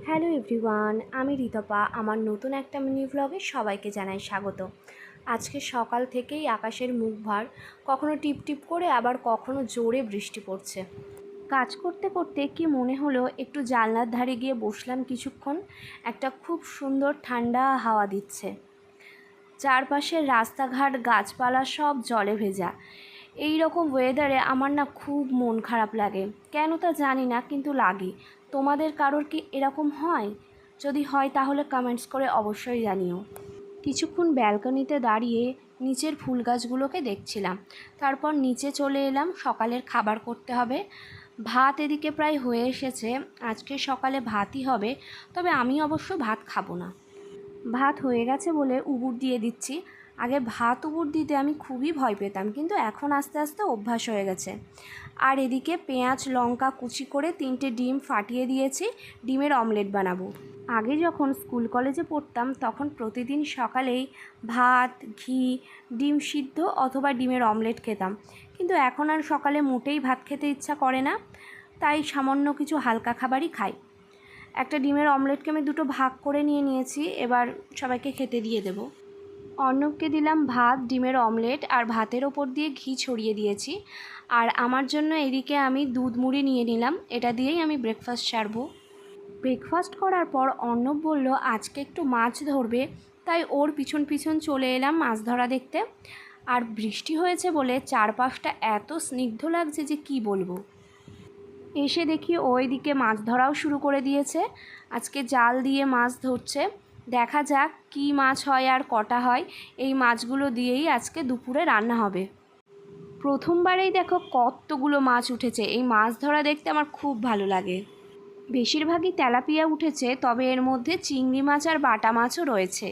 Hello everyone, আমি ঋতপা। আমার নতুন একটা মিনি ভ্লগে সবাইকে জানাই স্বাগত। আজকে সকাল থেকেই আকাশের মুখ ভার, কখনো টিপ টিপ করে আবার কখনো জোরে বৃষ্টি পড়ছে। কাজ করতে করতে কি মনে হলো একটু জানলার ধারে গিয়ে বসলাম কিছুক্ষণ। একটা খুব সুন্দর ঠান্ডা হাওয়া দিচ্ছে, চারপাশের রাস্তাঘাট গাছপালা সব জলে ভেজা। এই রকম ওয়েদারে আমার না খুব মন খারাপ লাগে, কেন তা জানি না, কিন্তু লাগে। তোমাদের কারোর কি এরকম হয়? যদি হয় তাহলে কমেন্টস করে অবশ্যই জানিও। কিছুক্ষণ ব্যালকনিতে দাঁড়িয়ে নিচের ফুল গাছগুলোকে দেখছিলাম, তারপর নিচে চলে এলাম। সকালের খাবার করতে হবে। ভাত এদিকে প্রায় হয়ে এসেছে, আজকে সকালে ভাতই হবে, তবে আমি অবশ্য ভাত খাবো না। ভাত হয়ে গেছে বলে উবুর দিয়ে দিচ্ছি। আগে ভাত উবুর দিতে আমি খুবই ভয় পেতাম, কিন্তু এখন আস্তে আস্তে অভ্যাস হয়ে গেছে। আর এদিকে পেঁয়াজ লঙ্কা কুচি করে 3টে ডিম ফাটিয়ে দিয়েছি, ডিমের অমলেট বানাবো। আগে যখন স্কুল কলেজে পড়তাম তখন প্রতিদিন সকালেই ভাত ঘি ডিম সিদ্ধ অথবা ডিমের অমলেট খেতাম, কিন্তু এখন আর সকালে মোটেই ভাত খেতে ইচ্ছা করে না, তাই সামান্য কিছু হালকা খাবারই খাই। একটা ডিমের অমলেটকে আমি দুটো ভাগ করে নিয়েছি, এবার সবাইকে খেতে দিয়ে দেব। অর্ণবকে দিলাম ভাত ডিমের অমলেট, আর ভাতের ওপর দিয়ে ঘি ছড়িয়ে দিয়েছি। আর আমার জন্য এদিকে আমি দুধ মুড়ি নিয়ে নিলাম, এটা দিয়েই আমি ব্রেকফাস্ট সারবো। ব্রেকফাস্ট করার পর অর্ণব বলল আজকে একটু মাছ ধরবে, তাই ওর পিছন পিছন চলে এলাম মাছ ধরা দেখতে। আর বৃষ্টি হয়েছে বলে চারপাশটা এত স্নিগ্ধ লাগছে যে কি বলবো। এসে দেখি ওইদিকে মাছ ধরাও শুরু করে দিয়েছে। আজকে জাল দিয়ে মাছ ধরছে, দেখা যাক কী মাছ হয় আর কটা হয়। এই মাছগুলো দিয়েই আজকে দুপুরে রান্না হবে। প্রথমবারেই দেখো কতগুলো মাছ উঠেছে। এই মাছ ধরা দেখতে আমার খুব ভালো লাগে। বেশিরভাগই তেলাপিয়া উঠেছে, তবে এর মধ্যে চিংড়ি মাছ আর বাটা মাছও রয়েছে।